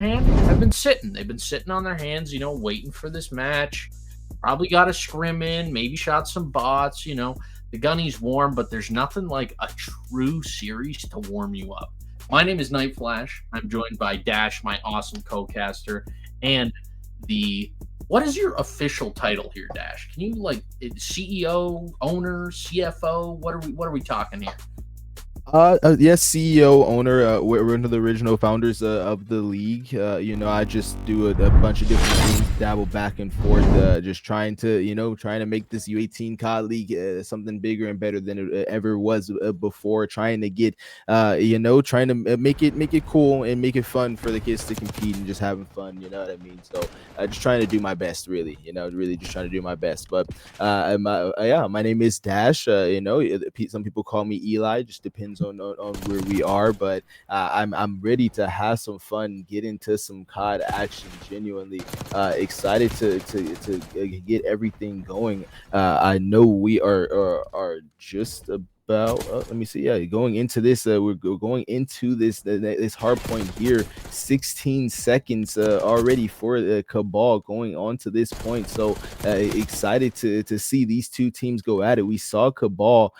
and have been sitting. They've been sitting on their hands, waiting for this match. Probably got a scrim in, maybe shot some bots. The gunny's warm, but there's nothing like a true series to warm you up. My name is Night Flash. I'm joined by Dash, my awesome co-caster, and the what is your official title here, Dash? Can you CEO, owner, CFO? What are we talking here? Yes, CEO, owner. We're one of the original founders of the league. I just do a bunch of different things, dabble back and forth, just trying to make this U18 COD League something bigger and better than it ever was before. Trying to get, trying to make it cool and make it fun for the kids to compete and just having fun. You know what I mean? So, just trying to do my best, really. Really just trying to do my best. But my name is Dash. Some people call me Eli. Just depends on where we are, but I'm ready to have some fun, get into some COD action. Genuinely excited to get everything going. I know we are just about let me see, going into this, we're going into this hard point here. 16 seconds already for Cabal going on to this point, so excited to see these two teams go at it. We saw Cabal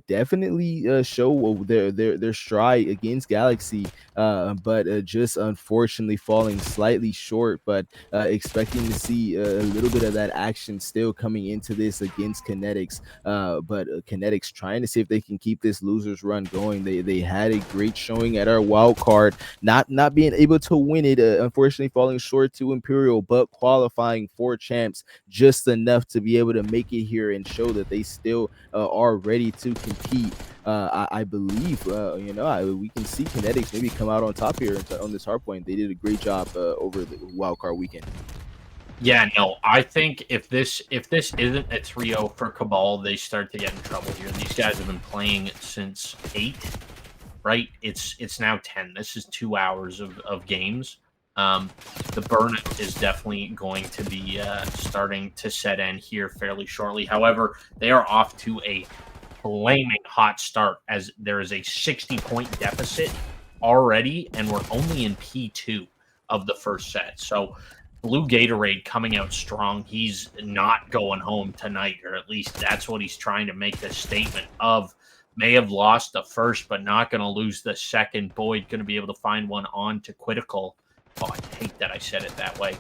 definitely show their stride against Galaxy, but just unfortunately falling slightly short. But expecting to see a little bit of that action still coming into this against Kinetix. But Kinetix trying to see if they can keep this losers run going. They had a great showing at our wild card, not being able to win it, unfortunately falling short to Imperial, but qualifying for champs just enough to be able to make it here and show that they still are ready to compete. I believe we can see Kinetix maybe come out on top here on this hard point. They did a great job over the wildcard weekend. Yeah, no, I think if this isn't a 3-0 for Cabal, they start to get in trouble here. These guys have been playing since 8, right? It's now 10. This is 2 hours of games. The burnout is definitely going to be starting to set in here fairly shortly. However, they are off to a flaming hot start as there is a 60-point deficit already, and we're only in P2 of the first set. So Blue Gatorade coming out strong. He's not going home tonight, or at least that's what he's trying to make the statement of. May have lost the first, but not going to lose the second. Boyd going to be able to find one on to Critical. Oh, I hate that I said it that way.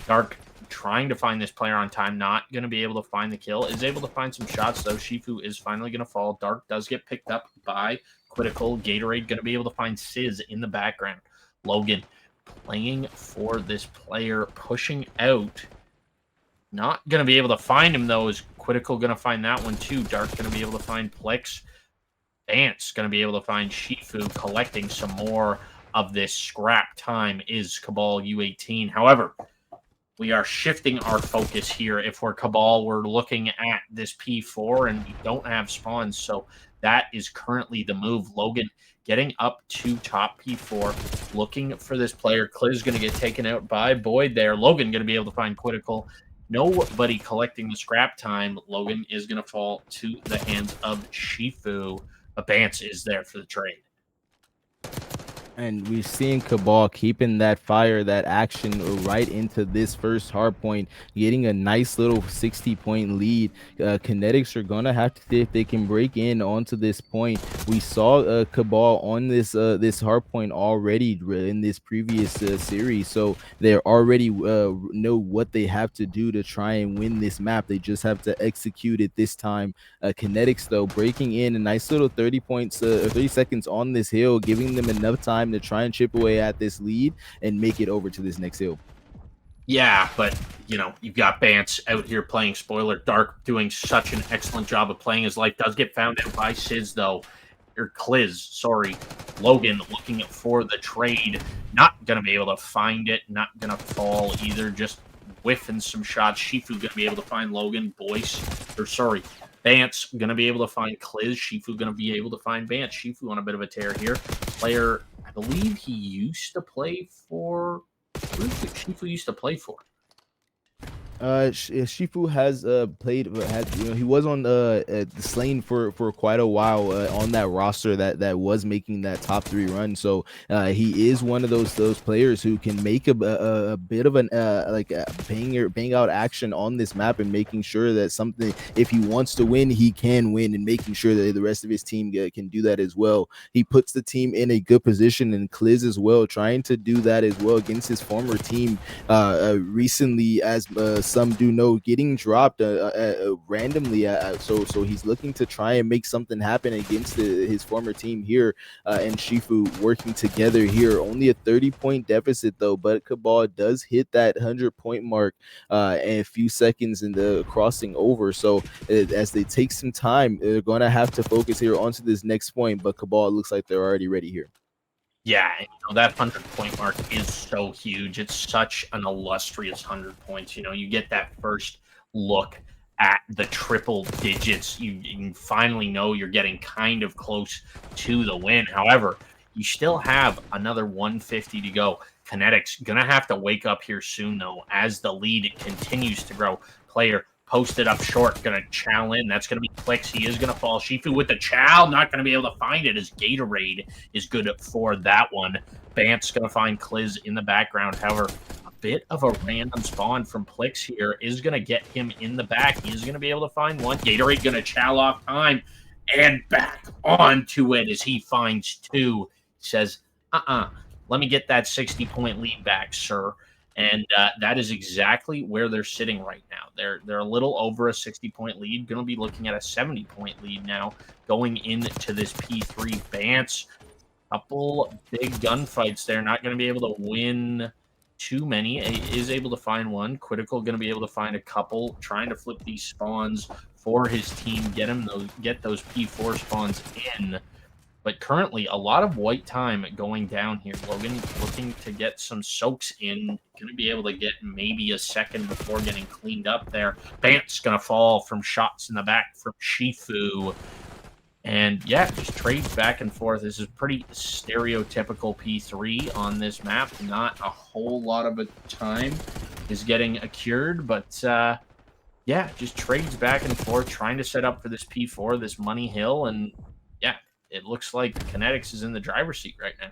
Dark trying to find this player on time, not going to be able to find the kill. Is able to find some shots, though. Shifu is finally going to fall. Dark does get picked up by Critical. Gatorade going to be able to find Sizz in the background. Logan playing for this player, pushing out. Not going to be able to find him, though. Is Critical going to find that one, too? Dark going to be able to find Plex. Vance going to be able to find Shifu, collecting some more of this scrap time is Cabal U18. However, we are shifting our focus here. If we're Cabal, we're looking at this P4, and we don't have spawns, so that is currently the move. Logan getting up to top P4, looking for this player. Cliz going to get taken out by Boyd there. Logan going to be able to find Critical. Nobody collecting the scrap time. Logan is going to fall to the hands of Shifu. Abance is there for the trade. And we've seen Cabal keeping that fire, that action right into this first hard point, getting a nice little 60-point lead. Kinetix are gonna have to see if they can break in onto this point. We saw Cabal on this hard point already in this previous series, so they already know what they have to do to try and win this map. They just have to execute it this time. Kinetix, though, breaking in a nice little 30 points, 30 seconds on this hill, giving them enough time to try and chip away at this lead and make it over to this next hill. Yeah, but, you've got Bance out here playing spoiler. Dark doing such an excellent job of playing his life. Does get found out by Sizz, though. Or Cliz, sorry. Logan looking for the trade. Not going to be able to find it. Not going to fall either. Just whiffing some shots. Shifu going to be able to find Logan. Bance going to be able to find Cliz. Shifu going to be able to find Bance. Shifu on a bit of a tear here. Player, I believe he used to play for... Who did Shifu used to play for? Shifu has played, he was on the lane for quite a while on that roster that was making that top 3 run. So he is one of those players who can make a bit of an like a bang out action on this map, and making sure that something, if he wants to win, he can win, and making sure that the rest of his team can do that as well. He puts the team in a good position, and Kliz as well, trying to do that as well against his former team recently, as some do know, getting dropped randomly. So he's looking to try and make something happen against his former team here, and Shifu working together here. Only a 30-point deficit though, but Cabal does hit that 100-point mark in a few seconds in the crossing over. So as they take some time, they're going to have to focus here onto this next point, but Cabal looks like they're already ready here. Yeah, that 100-point mark is so huge. It's such an illustrious 100 points. You get that first look at the triple digits. You finally know you're getting kind of close to the win. However, you still have another 150 to go. Kinetix going to have to wake up here soon, though, as the lead continues to grow. Player posted up short, going to chow in. That's going to be Clicks. He is going to fall. Shifu with the chow, not going to be able to find it, as Gatorade is good for that one. Bant's going to find Kliz in the background. However, a bit of a random spawn from Plix here is going to get him in the back. He is going to be able to find one. Gatorade going to chow off time and back onto it as he finds 2. Says, let me get that 60-point lead back, sir. And that is exactly where they're sitting right now. They're a little over a 60-point lead. Going to be looking at a 70-point lead now going into this P3. Bance, couple big gunfights there. Not going to be able to win too many. Is able to find one. Critical going to be able to find a couple. Trying to flip these spawns for his team. Get those P4 spawns in. But currently, a lot of white time going down here. Logan looking to get some soaks in. Going to be able to get maybe a second before getting cleaned up there. Bant's going to fall from shots in the back from Shifu. And yeah, just trades back and forth. This is pretty stereotypical P3 on this map. Not a whole lot of time is getting accrued, but yeah, just trades back and forth, trying to set up for this P4, this money hill, and yeah, it looks like Kinetix is in the driver's seat right now.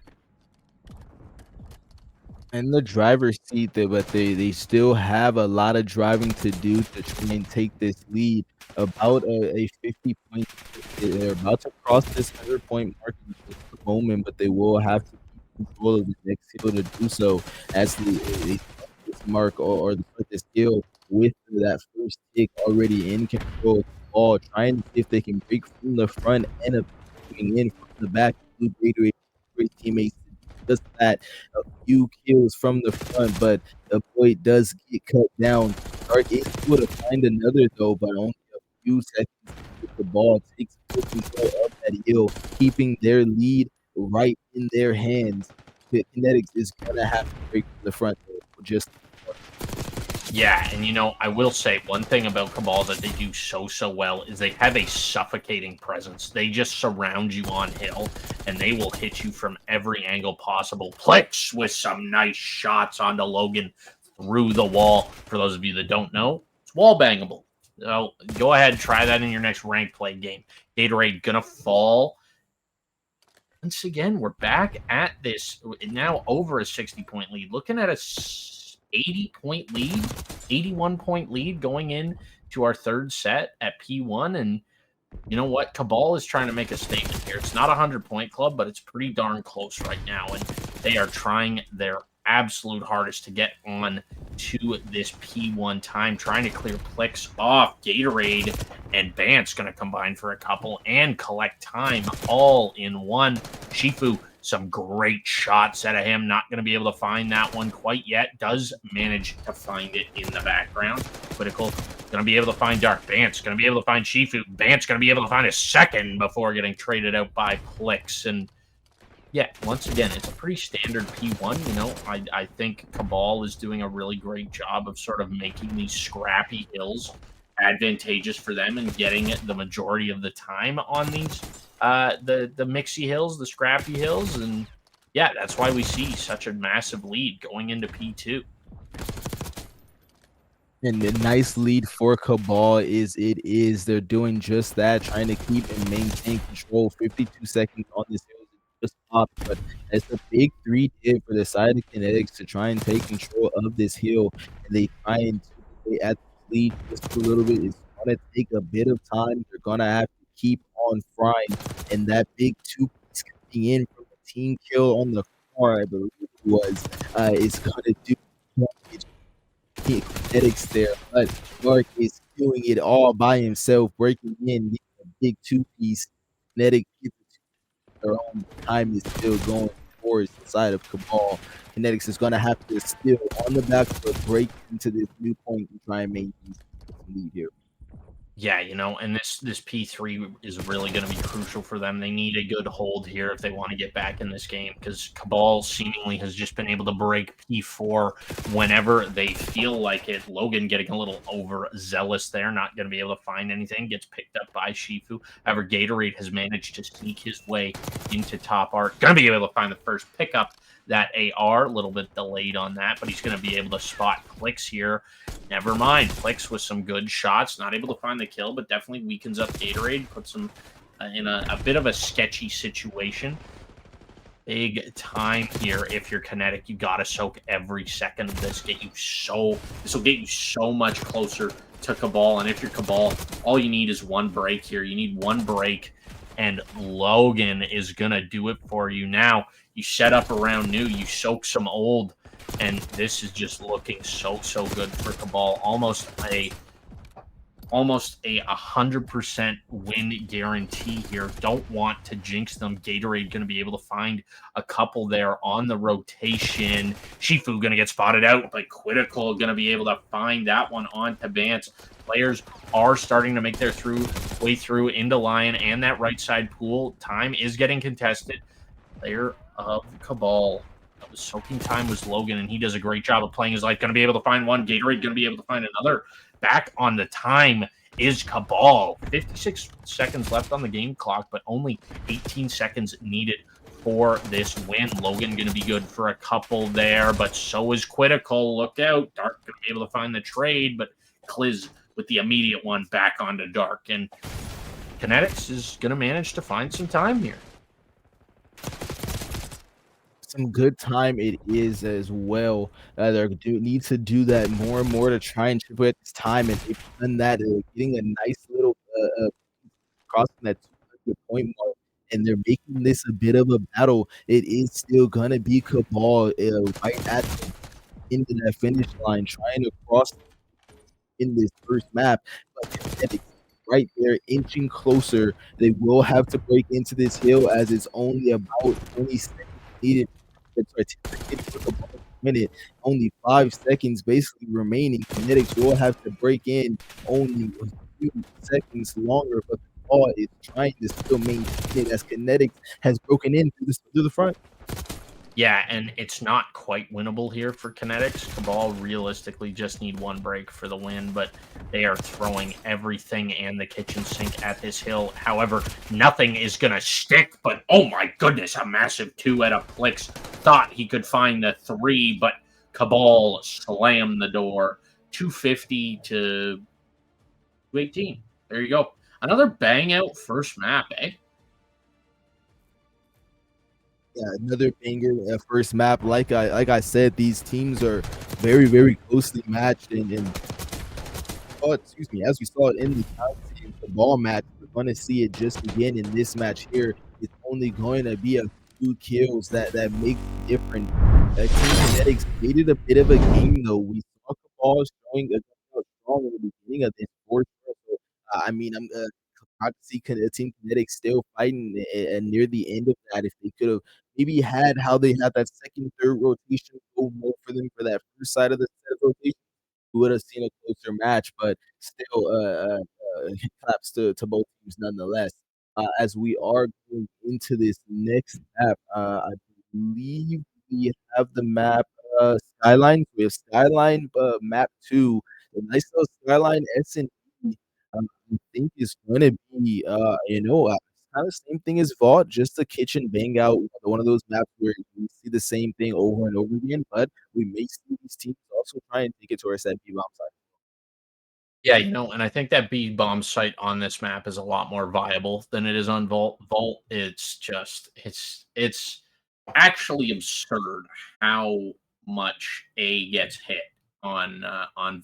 In the driver's seat, but they still have a lot of driving to do to try and take this lead. About a 50-point. They're about to cross this 100-point mark in just a moment, but they will have to keep control of the next hill to do so, as they this mark or this hill with that first tick already in control of the ball, trying to see if they can break from the front end of coming in from the back. Great teammates just that, a few kills from the front, but the boy does get cut down. Dark is able to find another though, but only a few seconds with the ball takes full control of that hill, keeping their lead right in their hands. The Kinetix is gonna have to break from the front though, just. Yeah, and I will say one thing about Cabal that they do so well is they have a suffocating presence. They just surround you on hill, and they will hit you from every angle possible. Plex with some nice shots onto Logan through the wall. For those of you that don't know, it's wall bangable. So go ahead, try that in your next rank play game. Gatorade gonna fall. Once again, we're back at this now over a 60-point lead. Looking at a 80-point lead, 81-point lead going in to our third set at P1. And you know what? Cabal is trying to make a statement here. It's not a 100-point club, but it's pretty darn close right now. And they are trying their absolute hardest to get on to this P1 time, trying to clear Plix off. Gatorade and Bant's going to combine for a couple and collect time all in one. Shifu, some great shots out of him. Not going to be able to find that one quite yet. Does manage to find it in the background. Critical. Going to be able to find Dark. Bant's going to be able to find Shifu. Bant's going to be able to find a second before getting traded out by Plix. And yeah, once again, it's a pretty standard P1. I think Cabal is doing a really great job of sort of making these scrappy hills advantageous for them and getting it the majority of the time on these the mixy hills, the scrappy hills. And yeah, that's why we see such a massive lead going into P2. And a nice lead for Cabal is they're doing just that, trying to keep and maintain control. 52 seconds on this hill just popped, but it's a big 3 hit for the side of Kinetix to try and take control of this hill, and they try and chip away at the lead just a little bit. It's gonna take a bit of time. They're gonna have to keep on frying, and that big 2-piece coming in from the team kill on the car, I believe it was, is gonna do damage. Kinetics there, but Mark is doing it all by himself, breaking in, getting a big 2-piece. Kinetic gets it to their own. Time is still going towards the side of Cabal. Kinetics is gonna have to still on the back foot break into this new point and try and maintain some lead here. Yeah, and this P3 is really going to be crucial for them. They need a good hold here if they want to get back in this game, because Cabal seemingly has just been able to break P4 whenever they feel like it. Logan getting a little overzealous there, not going to be able to find anything, gets picked up by Shifu. However, Gatorade has managed to sneak his way into top art. Going to be able to find the first pickup. That AR, a little bit delayed on that, but he's going to be able to spot Clicks here. Never mind. Clicks with some good shots. Not able to find the kill, but definitely weakens up Gatorade. Puts him in a bit of a sketchy situation. Big time here. If you're Kinetic, you got to soak every second of this. This will get you so much closer to Cabal. And if you're Cabal, all you need is one break here. You need one break, and Logan is going to do it for you. Now, you set up around new, you soak some old, and this is just looking so good for Cabal. Almost a 100% win guarantee here. Don't want to jinx them. Gatorade going to be able to find a couple there on the rotation. Shifu going to get spotted out, but Critical going to be able to find that one on to Vance. Players are starting to make their way through into Lion and that right side pool. Time is getting contested. Player of Cabal. The soaking time was Logan, and he does a great job of playing his life. Going to be able to find one. Gatorade going to be able to find another. Back on the time is Cabal. 56 seconds left on the game clock, but only 18 seconds needed for this win. Logan going to be good for a couple there, but so is Critical. Look out. Dark going to be able to find the trade, but Cliz with the immediate one back onto Dark. And Kinetix is going to manage to find some time here. Some good time it is as well. They need to do that more and more to try and chip away at this time, and they've done that. Getting a nice little crossing that 200 point mark, and they're making this a bit of a battle. It is still gonna be Cabal right at the end of that finish line, trying to cross in this first map, but Kinetics right there inching closer. They will have to break into this hill as it's only about 20 seconds needed. Sorry, 10 seconds for the minute, only 5 seconds basically remaining. Kinetics will have to break in only a few seconds longer, but the ball is trying to still maintain it as Kinetics has broken in through the front. Yeah, and it's not quite winnable here for Kinetix. Cabal realistically just need one break for the win, but they are throwing everything and the kitchen sink at this hill. However, nothing is going to stick, but oh my goodness, a massive 2 at a Plix. Thought he could find the 3, but Cabal slammed the door. 250 to 218. There you go. Another bang out first map, eh? Yeah, another banger first map. Like I said, these teams are very closely matched, and oh, excuse me, as we saw it in the ball match, we're going to see it just again in this match here. It's only going to be a few kills that make the difference. Team Kinetics created a bit of a game though. We saw the ball showing strong in the beginning of this fourth quarter. So, I mean, I'm proud to see Team Kinetics still fighting, and near the end of that, if they could have maybe had how they had that second, third rotation go more for them for that first side of the set rotation, we would have seen a closer match, but still, claps to both teams nonetheless. As we are going into this next map, I believe we have the map Skyline. We have Skyline map 2. The nice little Skyline S&P, I think is going to be, kind of same thing as Vault, just a kitchen bang out, one of those maps where you see the same thing over and over again, but we may see these teams also try and take it to our S&P bomb side. Yeah, and I think that B bomb site on this map is a lot more viable than it is on Vault. Vault, it's actually absurd how much A gets hit on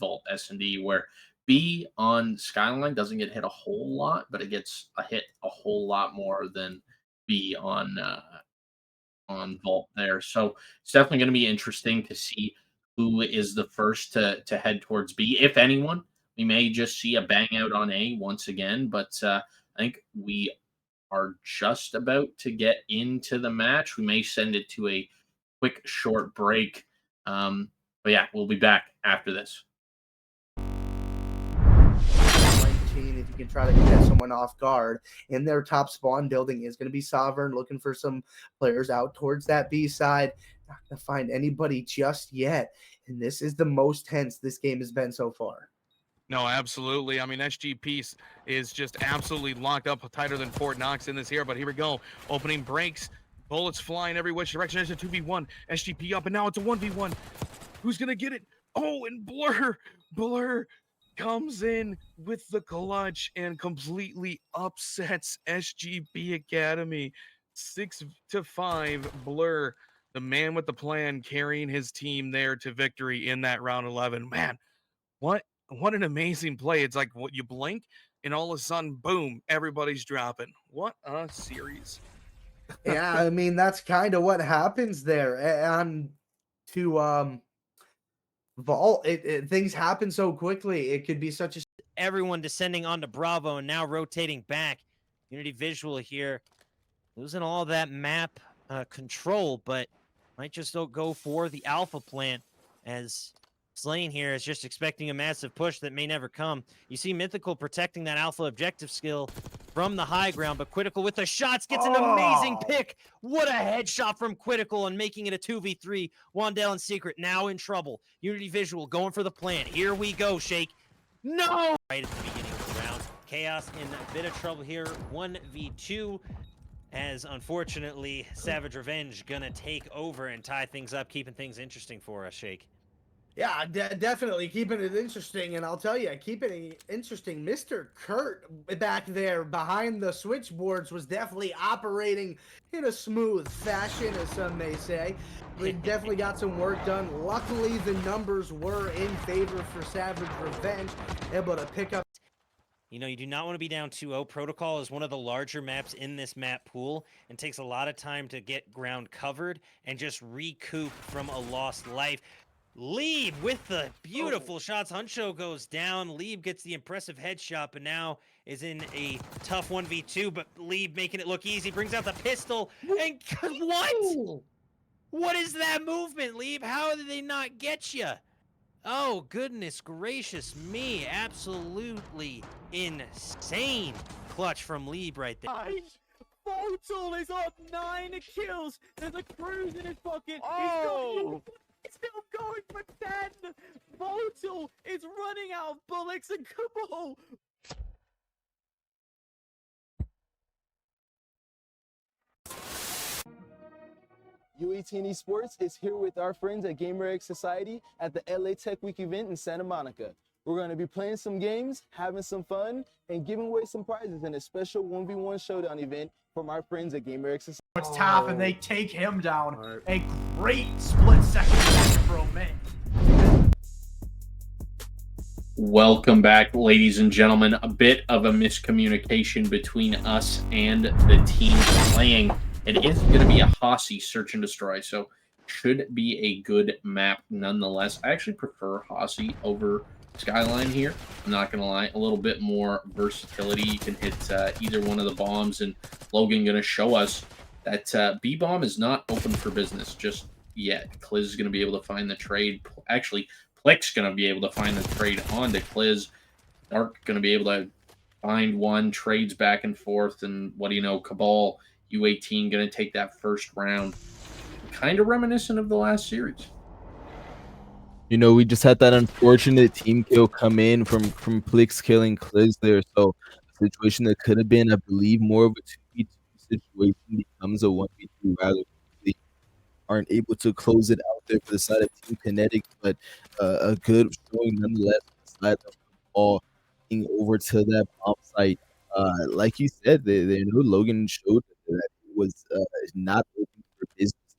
Vault S&D, where B on Skyline doesn't get hit a whole lot, but it gets a hit a whole lot more than B on Vault there. So it's definitely going to be interesting to see who is the first to head towards B, if anyone. We may just see a bang out on A once again, but I think we are just about to get into the match. We may send it to a quick short break. But yeah, we'll be back after this. If you can try to get someone off guard, in their top spawn building is going to be Sovereign, looking for some players out towards that B side. Not going to find anybody just yet, and this is the most tense this game has been so far. No, absolutely. I mean, SGP is just absolutely locked up tighter than Fort Knox in this here, but here we go. Opening breaks, bullets flying every which direction. There's a 2v1, SGP up, and now it's a 1v1. Who's going to get it? Oh, and Blur comes in with the clutch and completely upsets SGP Academy. 6-5, Blur, the man with the plan, carrying his team there to victory in that round 11. Man, what an amazing play. It's like what you blink and all of a sudden, boom, everybody's dropping. What a series. Yeah, I mean, that's kind of what happens there. And to Vault, things happen so quickly. It could be such a everyone descending onto Bravo and now rotating back. Unity Visual here losing all that map control, but might just go for the Alpha plant, as Slane here is just expecting a massive push that may never come. You see Mythical protecting that Alpha objective skill from the high ground, but Quitical with the shots gets an amazing pick. What a headshot from Quitical and making it a 2v3. Wandale and Secret now in trouble. Unity Visual going for the plant. Here we go, Shake. No! Right at the beginning of the round. Chaos in a bit of trouble here. 1v2. As unfortunately, Savage Revenge gonna take over and tie things up, keeping things interesting for us, Shake. Yeah, definitely keeping it interesting. And I'll tell you, keeping it interesting, Mr. Kurt back there behind the switchboards was definitely operating in a smooth fashion, as some may say. We definitely got some work done. Luckily, the numbers were in favor for Savage Revenge, able to pick up. You know, you do not want to be down 2-0. Protocol is one of the larger maps in this map pool and takes a lot of time to get ground covered and just recoup from a lost life. Lieb with the beautiful shots. Huncho goes down. Lieb gets the impressive headshot, but now is in a tough 1v2, but Lieb making it look easy. Brings out the pistol, and what? What is that movement, Lieb? How did they not get you? Oh, goodness gracious me. Absolutely insane clutch from Lieb right there. Votel is on 9 kills. There's a cruise in his pocket. Oh! He's still going for 10. Votel is running out of bullets and Cabal. U18 Esports is here with our friends at GamerX Society at the LA Tech Week event in Santa Monica. We're going to be playing some games, having some fun, and giving away some prizes in a special 1v1 showdown event from our friends at GamerX Society. It's tough, and they take him down. A great split second for Omen. Welcome back, ladies and gentlemen. A bit of a miscommunication between us and the team playing. It is going to be a Hossie Search and Destroy, so should be a good map nonetheless. I actually prefer Hossie over Skyline here. I'm not going to lie. A little bit more versatility. You can hit either one of the bombs, and Logan going to show us that B-bomb is not open for business just yet. Kliz is going to be able to find the trade. Actually, Plick's going to be able to find the trade onto Kliz. Dark going to be able to find one, trades back and forth, and what do you know, Cabal U18 going to take that first round. Kind of reminiscent of the last series. You know, we just had that unfortunate team kill come in from Plix killing Kliz there. So a situation that could have been, I believe, more of a 2v2 situation becomes a 1v2 rather quickly. Aren't able to close it out there for the side of Team Kinetix, but a good showing nonetheless for the side of the ball. over to that bomb site. Like you said, they know Logan showed that it was not open for business,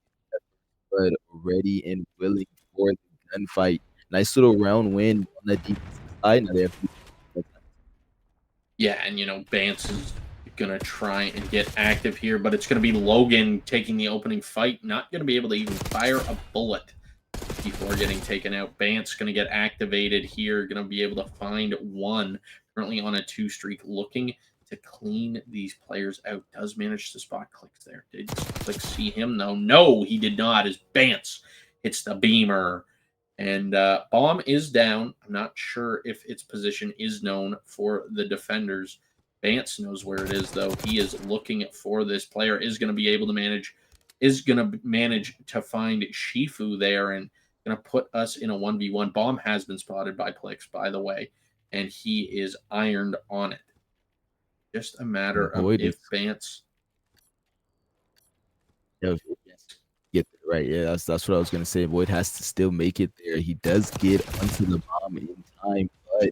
but ready and willing for the gunfight. Nice little round win on the defensive side. Now they have Yeah, and Bance is gonna try and get active here, but it's gonna be Logan taking the opening fight, not gonna be able to even fire a bullet before getting taken out. Bance gonna get activated here, gonna be able to find one, currently on a 2 streak, looking to clean these players out. Does manage to spot Clicks there. Did Clicks see him though? No, he did not, as Bance hits the beamer. And bomb is down. I'm not sure if its position is known for the defenders. Vance knows where it is, though. He is looking for this player. Is going to be able to manage. Is going to manage to find Shifu there, and going to put us in a 1v1. Bomb has been spotted by Plix, by the way, and he is ironed on it. Just a matter of if Vance. Get it right. Yeah, that's what I was gonna say. Void has to still make it there. He does get onto the bomb in time, but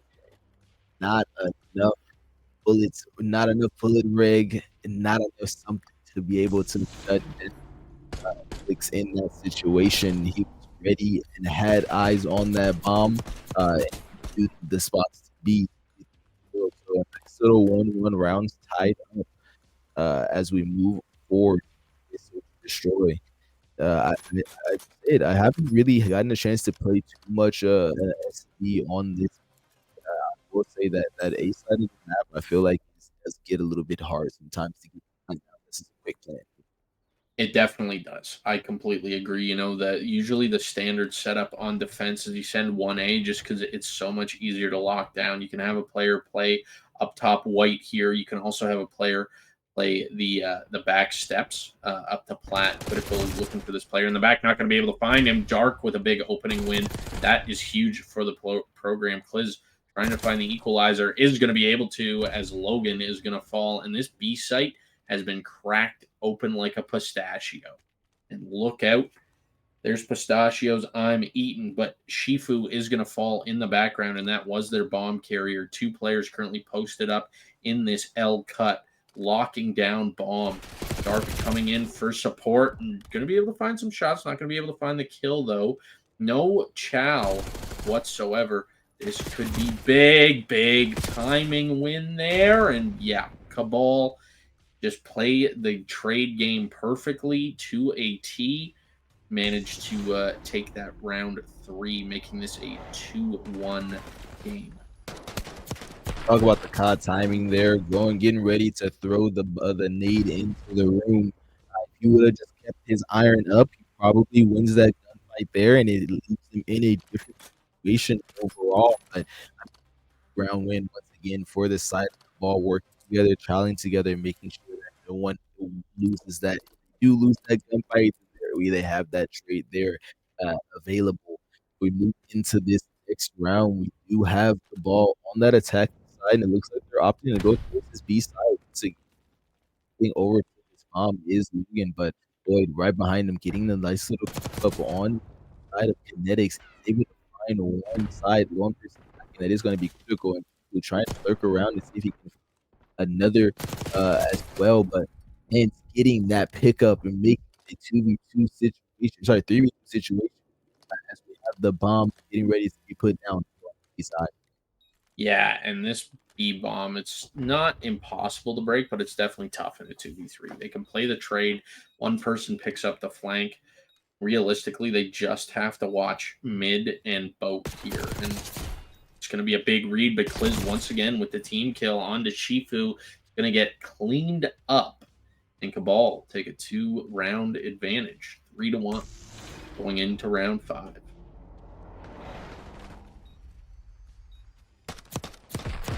not enough bullets, not enough bullet rig, and not enough something to be able to shut Clicks in that situation. He was ready and had eyes on that bomb. The spots to be. So a nice little 1-1 rounds tied up as we move forward. Destroy. I haven't really gotten a chance to play too much SD on this. I will say that A side of the map, I feel like it does get a little bit hard sometimes to get down. This is a quick plan. It definitely does. I completely agree. That usually the standard setup on defense is you send 1A just because it's so much easier to lock down. You can have a player play up top white here. You can also have a player play the back steps up to plat. Critical is looking for this player in the back. Not going to be able to find him. Dark with a big opening win. That is huge for the program. Kliz trying to find the equalizer. Is going to be able to, as Logan is going to fall. And this B site has been cracked open like a pistachio. And look out. There's pistachios I'm eating, but Shifu is going to fall in the background, and that was their bomb carrier. 2 players currently posted up in this L cut, locking down bomb. Dark coming in for support and going to be able to find some shots. Not going to be able to find the kill, though. No chow whatsoever. This could be big timing win there. And yeah, Cabal just play the trade game perfectly to a T. Managed to take that round 3, making this a 2-1 game. Talk about the COD timing there, getting ready to throw the nade into the room. If he would have just kept his iron up, he probably wins that gunfight there, and it leaves him in a different situation overall. But round win once again for the side of the ball, working together, challenging together, making sure that no one loses that. If they do lose that gunfight, they have that trade there available. We move into this next round. We do have the ball on that attack side, and it looks like they're opting to go towards this B side. So getting over to this bomb is Logan, but Boyd right behind him, getting the nice little up on the side of Kinetix, able to find one side, one person, and that is going to be critical. And we're trying to lurk around and see if he can find another as well, but and getting that pickup and making a 2v2 situation, sorry, 3v2 situation as we have the bomb getting ready to be put down on the side. Yeah, and this B bomb, it's not impossible to break, but it's definitely tough in a 2v3. They can play the trade. One person picks up the flank. Realistically, they just have to watch mid and boat here. And it's going to be a big read, but Kliz once again with the team kill onto Shifu. It's going to get cleaned up. And Cabal take a 2-round advantage, 3-1, going into round 5.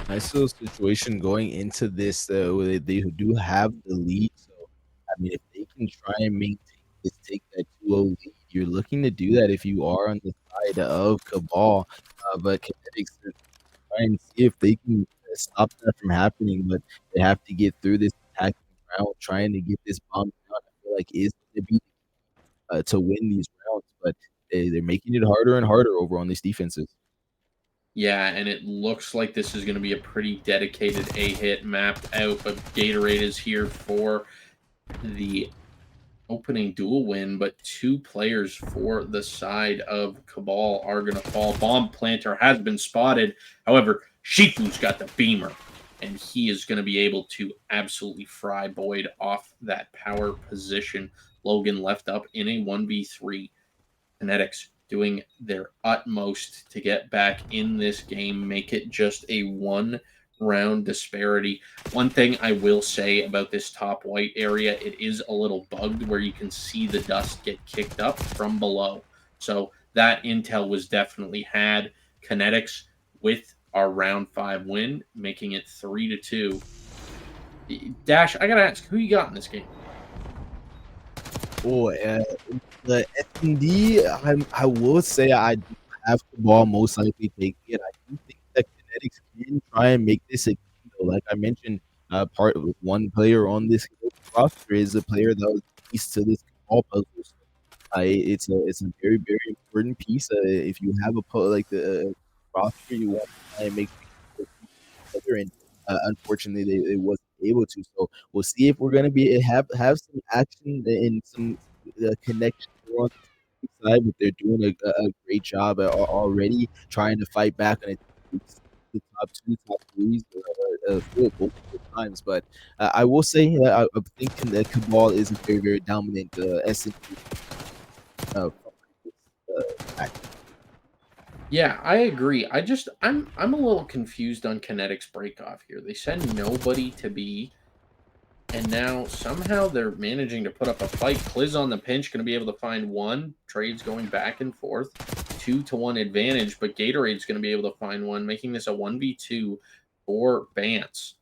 Nice little situation going into this. Where they do have the lead. So, I mean, if they can try and maintain this, take that 2-0 lead, you're looking to do that if you are on the side of Cabal. But Kinetix try and see if they can stop that from happening. But they have to get through this attacking round, trying to get this bomb down. I feel like is going to be to win these rounds, but they're making it harder and harder over on these defenses. Yeah, and it looks like this is going to be a pretty dedicated A-hit mapped out, but Gatorade is here for the opening duel win, but 2 players for the side of Cabal are going to fall. Bomb planter has been spotted. However, Shifu's got the beamer, and he is going to be able to absolutely fry Boyd off that power position. Logan left up in a 1v3. Kinetix doing their utmost to get back in this game, make it just a 1-round disparity. One thing I will say about this top white area, it is a little bugged where you can see the dust get kicked up from below. So that intel was definitely had. Kinetix with our round 5 win, making it 3-2. Dash, I gotta ask, who you got in this game? Oh, the S&D, I will say I do have the ball most likely taking it. I do think that Kinetics can try and make this a game, though. Like I mentioned, part of one player on this roster is a player that was piece to this ball puzzle. So, it's a very very important piece. If you have like the roster, you want to try and make things together, and unfortunately they wasn't able to. So we'll see if we're gonna be have some action and some connection on the side, but they're doing a great job already trying to fight back on the top 2, top 3s both times. But I will say I'm thinking that Cabal is a very very dominant S&P. Uh, Yeah, I agree. I'm a little confused on Kinetix breakoff here. They send nobody to B, and now somehow they're managing to put up a fight. Kliz on the pinch, going to be able to find one. Trades going back and forth. 2-1 advantage, but Gatorade's going to be able to find one, making this a 1v2 for Bance.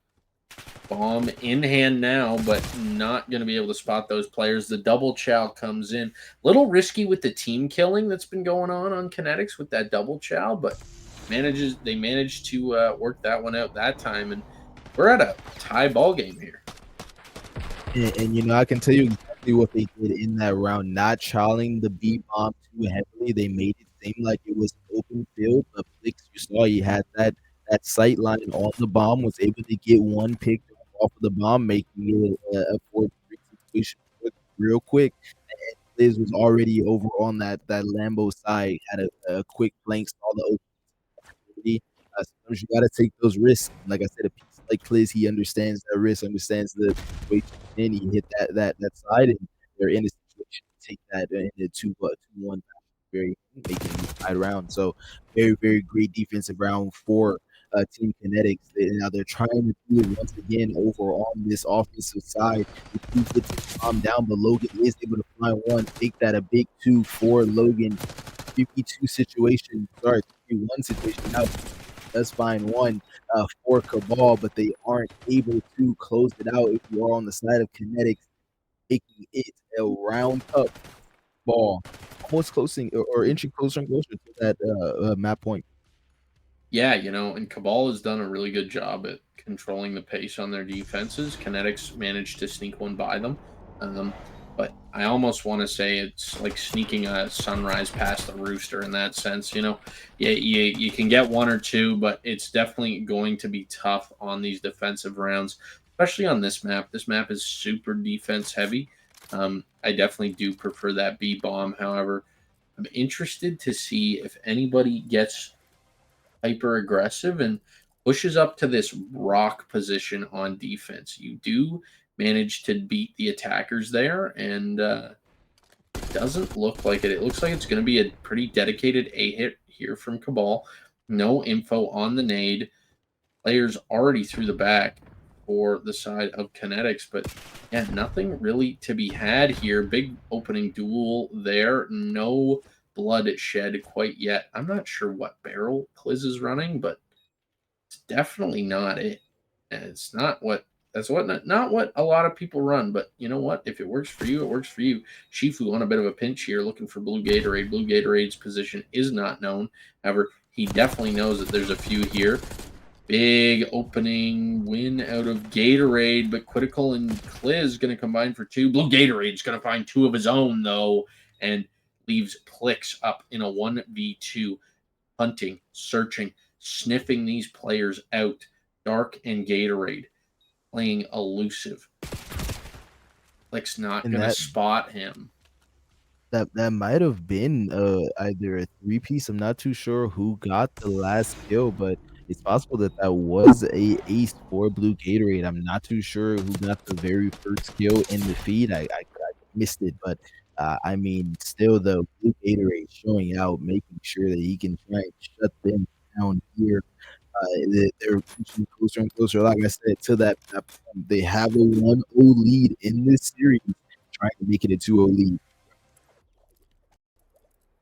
Bomb in hand now, but not going to be able to spot those players. The double chow comes in. Little risky with the team killing that's been going on Kinetix with that double chow, but they managed to work that one out that time, and we're at a tie ball game here. And you know, I can tell you exactly what they did in that round, not chowing the B bomb too heavily. They made it seem like it was an open field. But Flix, you saw he had that sight line on the bomb, was able to get one pick off of the bomb, making it a 4-3 situation real quick. And Liz was already over on that Lambo side, had a quick flank, saw the open. Sometimes you gotta take those risks. Like I said, a piece like Kliz, he understands that risk, understands the situation. And he hit that side, and they're in a situation to take that in a 2-1, very making it tied round. So very very great defensive round for Team Kinetix. Now they're trying to do it once again over on this offensive side. The two get to calm down, but Logan is able to find one, take that a big 2 for Logan. 3v2 situation, sorry, 3v1 situation. Now does find one for Cabal, but they aren't able to close it out. If you are on the side of Kinetix, making it a round up ball, almost closing or inching closer and closer to that map point. Yeah, and Cabal has done a really good job at controlling the pace on their defenses. Kinetix managed to sneak one by them. But I almost want to say it's like sneaking a sunrise past the rooster in that sense. You can get one or two, but it's definitely going to be tough on these defensive rounds, especially on this map. This map is super defense heavy. I definitely do prefer that B bomb. However, I'm interested to see if anybody gets hyper aggressive and pushes up to this rock position on defense. You do manage to beat the attackers there, and it doesn't look like it. It looks like it's going to be a pretty dedicated A-hit here from Cabal. No info on the nade. Players already through the back for the side of Kinetix, but yeah, nothing really to be had here. Big opening duel there. No blood shed quite yet. I'm not sure what barrel Kliz is running, but it's definitely not it. And it's not what not what a lot of people run, but you know what? If it works for you, it works for you. Shifu on a bit of a pinch here, looking for Blue Gatorade. Blue Gatorade's position is not known. However, he definitely knows that there's a few here. Big opening win out of Gatorade, but Critical and Kliz going to combine for 2. Blue Gatorade's going to find 2 of his own, though, and leaves Plix up in a 1v2. Hunting, searching, sniffing these players out. Dark and Gatorade playing elusive. Flick's not And going to that spot him. that might have been either a three-piece. I'm not too sure who got the last kill, but it's possible that that was a ace for Blue Gatorade. I'm not too sure who got the very first kill in the feed. I missed it, but I mean, still though, Blue Gatorade showing out, making sure that he can try and shut them down here. They're pushing closer and closer, like I said, to that point. They have a 1-0 lead in this series, trying to make it a 2-0 lead.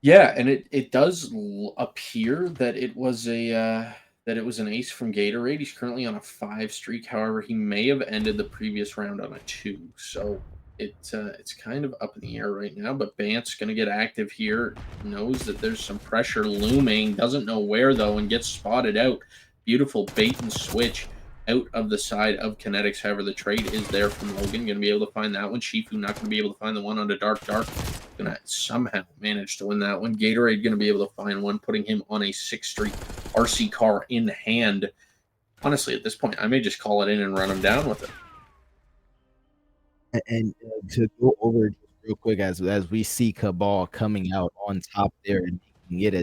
Yeah, and it does appear that it was an ace from Gatorade. He's currently on a 5 streak. However, he may have ended the previous round on a 2. So it's kind of up in the air right now. But Bant's going to get active here. Knows that there's some pressure looming. Doesn't know where though, and gets spotted out. Beautiful bait and switch out of the side of Kinetix. However, the trade is there from Logan. Going to be able to find that one. Shifu not going to be able to find the one on the Dark. Going to somehow manage to win that one. Gatorade going to be able to find one, putting him on a 6 streak. RC car in hand. Honestly, at this point, I may just call it in and run him down with it. And to go over just real quick, as we see Cabal coming out on top there and making it a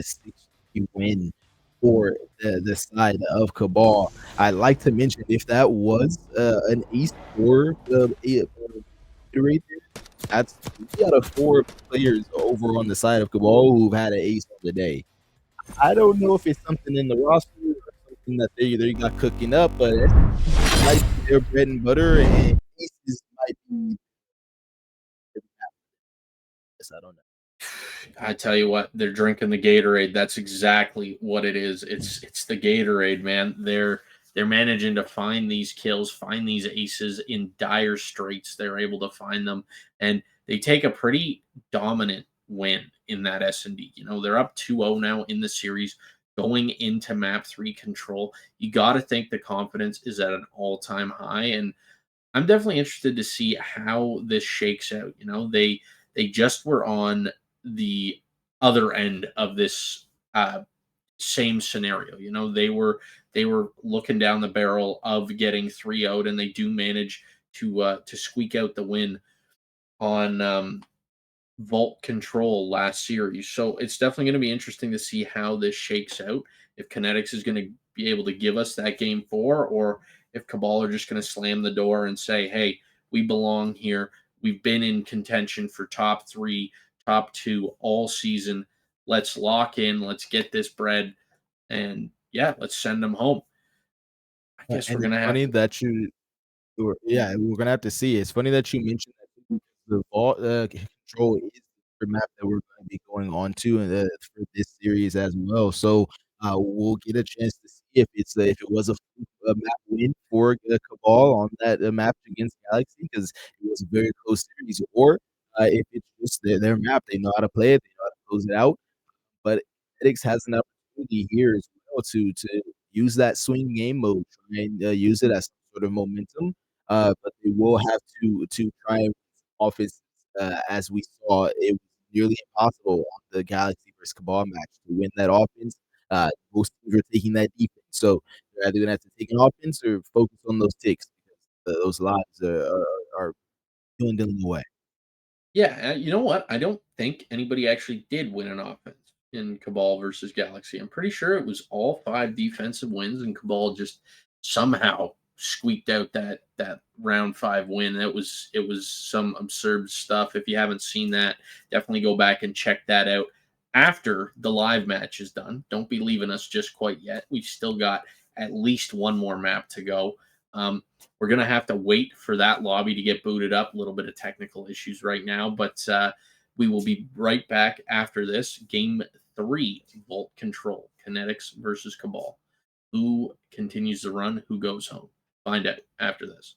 6-3 win for the side of Cabal, I'd like to mention if that was an ace for the Gatorade, that's 3 out of 4 players over on the side of Cabal who've had an ace of the day. I don't know if it's something in the roster or something that they got cooking up, but it might be their bread and butter, and aces might be. I don't know. I tell you what, they're drinking the Gatorade. That's exactly what it is. It's the Gatorade, man. They're managing to find these kills, find these aces in dire straits. They're able to find them, and they take a pretty dominant win in that S&D. You know, they're up 2-0 now in the series, going into map 3 control. You got to think the confidence is at an all-time high, and I'm definitely interested to see how this shakes out. You know, they just were on the other end of this same scenario. You know, they were looking down the barrel of getting 3-0'd, and they do manage to squeak out the win on Vault Control last series. So it's definitely going to be interesting to see how this shakes out. If Kinetix is going to be able to give us that game 4, or if Cabal are just going to slam the door and say, hey, we belong here. We've been in contention for top 3, top 2 all season. Let's lock in. Let's get this bread. And yeah, let's send them home. I guess And we're going to it's have funny to. that we're gonna have to see. It's funny that you mentioned that the vault control is the map that we're going to be going on to for this series as well. So we'll get a chance to see if if it was a map win for Cabal on that map against Galaxy, because it was a very close series, or if it's just their map. They know how to play it. They know how to close it out. But Kinetix has an opportunity here as well to use that swing game mode, try and use it as some sort of momentum. But they will have to try and offense, as we saw. It was nearly impossible on the Galaxy versus Cabal match to win that offense. Most teams were taking that defense, so they're either gonna have to take an offense or focus on those ticks, because those lives are dwindling away. Yeah, you know what? I don't think anybody actually did win an offense in Cabal versus Galaxy. I'm pretty sure it was all 5 defensive wins, and Cabal just somehow squeaked out that round 5 win. It was some absurd stuff. If you haven't seen that, definitely go back and check that out after the live match is done. Don't be leaving us just quite yet. We've still got at least one more map to go. We're going to have to wait for that lobby to get booted up. A little bit of technical issues right now, but we will be right back after this. Game 3, Vault Control, Kinetix versus Cabal. Who continues the run? Who goes home? Find out after this.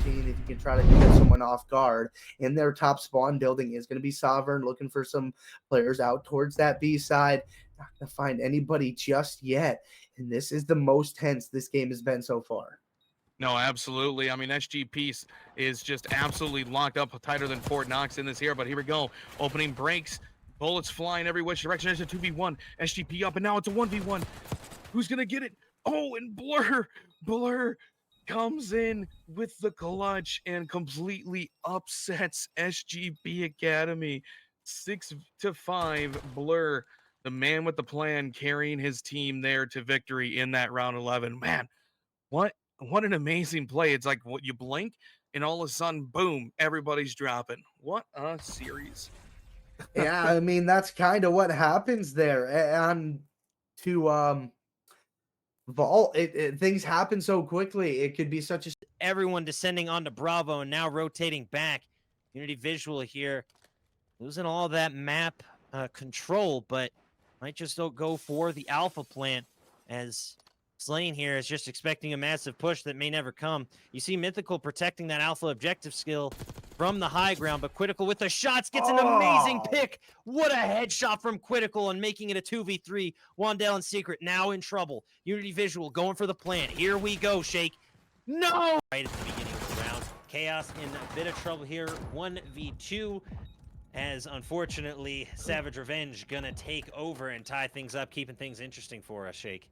If you can try to get someone off guard, in their top spawn building is going to be Sovereign, looking for some players out towards that B side. Not going to find anybody just yet. And this is the most tense this game has been so far. No, absolutely. I mean, SGP is just absolutely locked up tighter than Fort Knox in this here. But here we go. Opening breaks. Bullets flying every which direction. There's a 2v1. SGP up, and now it's a 1v1. Who's going to get it? Oh, and Blur comes in with the clutch and completely upsets SGP Academy. 6-5. Blur, the man with the plan, carrying his team there to victory in that round 11. Man, what an amazing play. It's like what you blink and all of a sudden, boom, everybody's dropping. What a series. Yeah, I mean that's kind of what happens there. And to Vault, things happen so quickly. It could be such a Everyone descending onto Bravo and now rotating back. Unity Visual here, losing all that map control, but might just go for the Alpha plant as Slain here is just expecting a massive push that may never come. You see Mythical protecting that Alpha objective skill from the high ground, but Quitical with the shots gets an amazing pick. What a headshot from Quitical and making it a 2v3. Wandale and Secret now in trouble. Unity Visual going for the plant. Here we go, Shake. No! Right at the beginning of the round. Chaos in a bit of trouble here. 1v2. As unfortunately, Savage Revenge gonna take over and tie things up, keeping things interesting for us, Shake.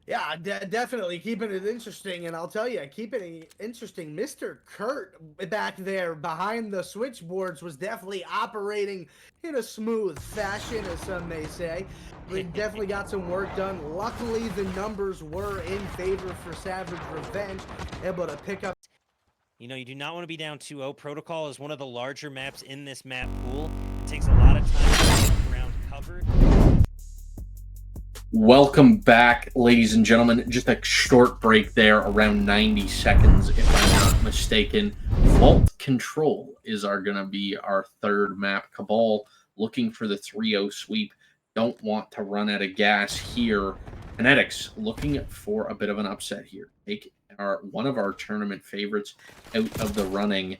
Yeah, definitely keeping it interesting, and I'll tell you, keeping it interesting. Mr. Kurt back there behind the switchboards was definitely operating in a smooth fashion, as some may say. We definitely got some work done. Luckily, the numbers were in favor for Savage Revenge, able to pick up. You know, you do not want to be down 2-0. Protocol is one of the larger maps in this map pool. It takes a lot of time to get around covered. Welcome back, ladies and gentlemen. Just a short break there, around 90 seconds, if I'm not mistaken. Vault Control is going to be our third map. Cabal looking for the 3-0 sweep. Don't want to run out of gas here. Kinetix looking for a bit of an upset here. Take one of our tournament favorites out of the running.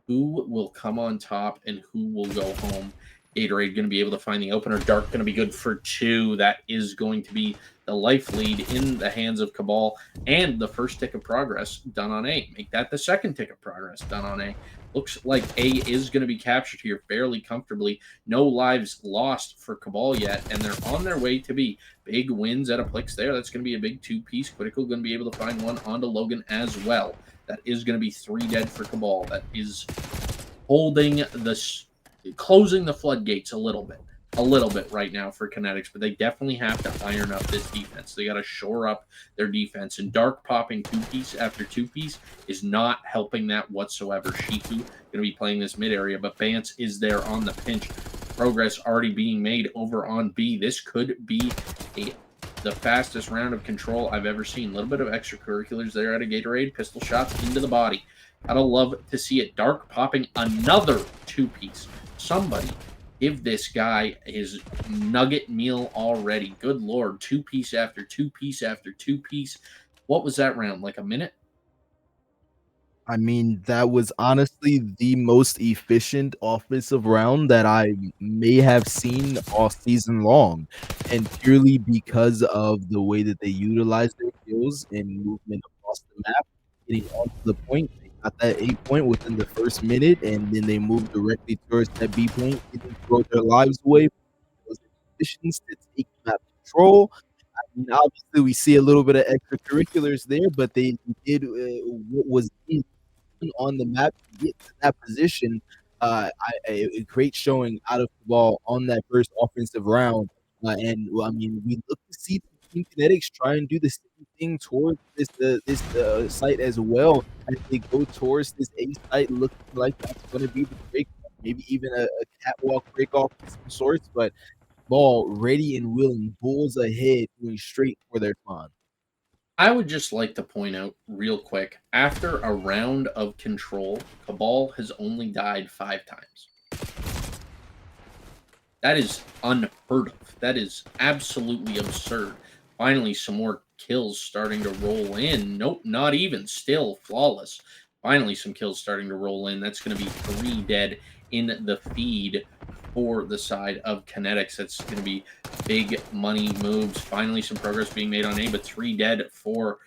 Who will come on top and who will go home? Gatorade going to be able to find the opener. Dark going to be good for 2. That is going to be the life lead in the hands of Cabal. And the first tick of progress done on A. Make that the second tick of progress done on A. Looks like A is going to be captured here fairly comfortably. No lives lost for Cabal yet. And they're on their way to B. Big wins at a Plix there. That's going to be a big 2-piece. Critical going to be able to find one onto Logan as well. That is going to be 3 dead for Cabal. That is holding closing the floodgates a little bit right now for Kinetix, but they definitely have to iron up this defense. They got to shore up their defense, and Dark popping 2-piece after 2-piece is not helping that whatsoever. Shifu going to be playing this mid area, but Bance is there on the pinch. Progress already being made over on B. This could be the fastest round of control I've ever seen. A little bit of extracurriculars there out of Gatorade. Pistol shots into the body. Gotta love to see it. Dark popping another 2-piece. Somebody give this guy his nugget meal already. Good Lord. 2-piece after 2-piece after 2-piece. What was that round? Like a minute? I mean, that was honestly the most efficient offensive round that I may have seen all season long. And purely because of the way that they utilized their skills and movement across the map, getting onto the point. They got that A point within the first minute, and then they moved directly towards that B point, didn't throw their lives away. Those conditions to take map control. I mean, obviously, we see a little bit of extracurriculars there, but they did what was needed on the map to get to that position. A great showing out of the ball on that first offensive round. And I mean, we look to see Team Kinetix try and do the same thing towards this site as well as they go towards this A site, looking like that's going to be the break, maybe even a catwalk break off of some sorts. But ball ready and willing, bulls ahead, going straight for their spawn. I would just like to point out real quick, after a round of control, Cabal has only died 5 times. That is unheard of. That is absolutely absurd. Finally, some more kills starting to roll in. Nope, not even. Still flawless. Finally, some kills starting to roll in. That's going to be 3 dead in the feed for the side of Kinetix. That's going to be big money moves. Finally, some progress being made on A, but 3 dead for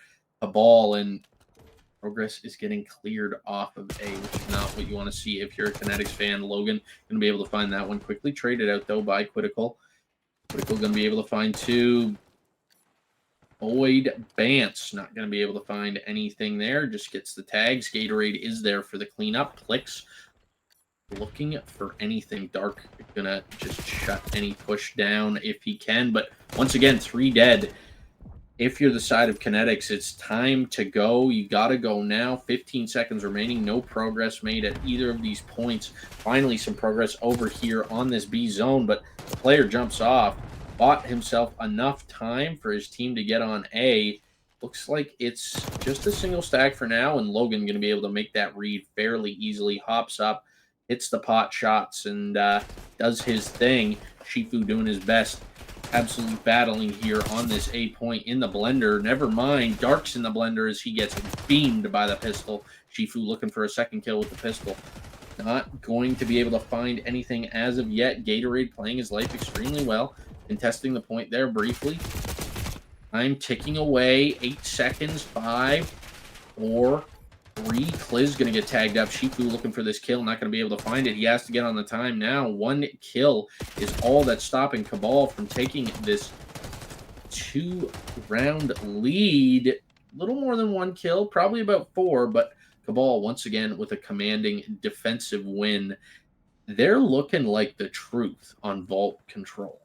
Cabal. And Progress is getting cleared off of A, which is not what you want to see if you're a Kinetix fan. Logan going to be able to find that one quickly. Traded out, though, by Quitical. Quitical going to be able to find two. Boyd Bance not going to be able to find anything there. Just gets the tags. Gatorade is there for the cleanup. Plix looking for anything. Dark going to just shut any push down if he can. But once again, 3 dead. If you're the side of Kinetix, it's time to go. You got to go now. 15 seconds remaining. No progress made at either of these points. Finally, some progress over here on this B zone, but the player jumps off. Bought himself enough time for his team to get on A. Looks like it's just a single stack for now, and Logan going to be able to make that read fairly easily. Hops up, hits the pot shots, and does his thing. Shifu doing his best. Absolutely battling here on this A point in the blender. Never mind, Dark's in the blender as he gets beamed by the pistol. Shifu looking for a second kill with the pistol. Not going to be able to find anything as of yet. Gatorade playing his life extremely well. Contesting the point there briefly. Time ticking away. 8 seconds. 5, 4, 3. Kliz going to get tagged up. Shifu looking for this kill. Not going to be able to find it. He has to get on the time now. 1 kill is all that's stopping Cabal from taking this 2-round lead. A little more than 1 kill. Probably about 4. But Cabal, once again, with a commanding defensive win. They're looking like the truth on vault control.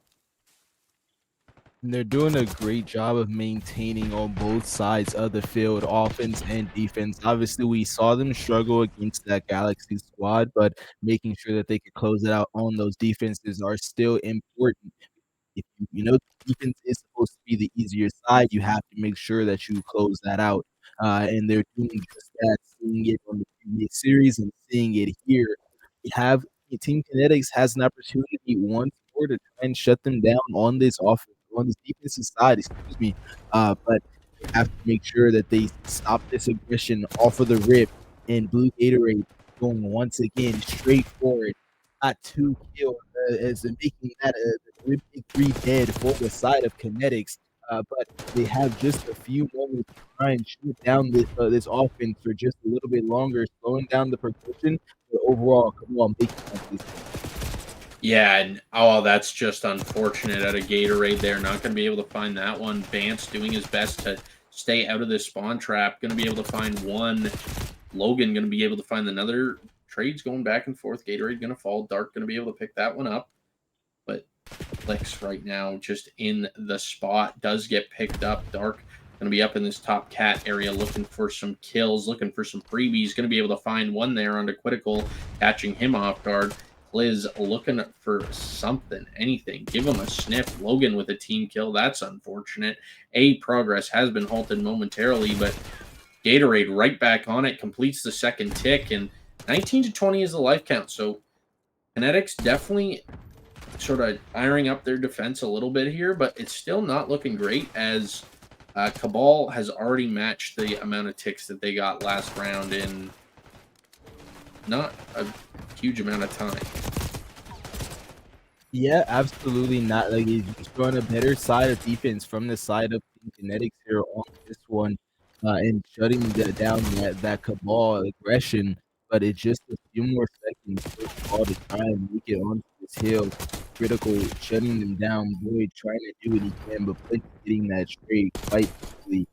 And they're doing a great job of maintaining on both sides of the field, offense and defense. Obviously, we saw them struggle against that Galaxy squad, but making sure that they could close it out on those defenses are still important. If you know defense is supposed to be the easier side, you have to make sure that you close that out. And they're doing just that, seeing it on the previous series and seeing it here. We have Team Kinetix has an opportunity once more to try and shut them down on this offense, on this defensive side, excuse me. But they have to make sure that they stop this aggression off of the rip. And Blue Gatorade going once again straight forward. Got 2 kills, as making that a big 3 dead for the side of Kinetix. But they have just a few moments to try and shoot down this offense for just a little bit longer, slowing down the progression. But overall, come on, making this. Yeah, and oh, that's just unfortunate out of Gatorade there. Not going to be able to find that one. Vance doing his best to stay out of this spawn trap. Going to be able to find one. Logan going to be able to find another. Trades going back and forth. Gatorade going to fall. Dark going to be able to pick that one up. But Flex right now just in the spot. Does get picked up. Dark going to be up in this top cat area looking for some kills, looking for some freebies. Going to be able to find one there onto Quitical, catching him off guard. Liz looking for something, anything. Give him a sniff. Logan with a team kill. That's unfortunate. A progress has been halted momentarily, but Gatorade right back on it. Completes the second tick, and 19 to 20 is the life count. So Kinetix definitely sort of ironing up their defense a little bit here, but it's still not looking great as Cabal has already matched the amount of ticks that they got last round in not a huge amount of time. Yeah, absolutely not. Like, he's showing a better side of defense from the side of Kinetix here on this one, and shutting down that Cabal aggression. But it's just a few more seconds for Cabal to try and make it onto this hill. Critical shutting them down. Boyd trying to do what he can, but Blake getting that straight quite quickly.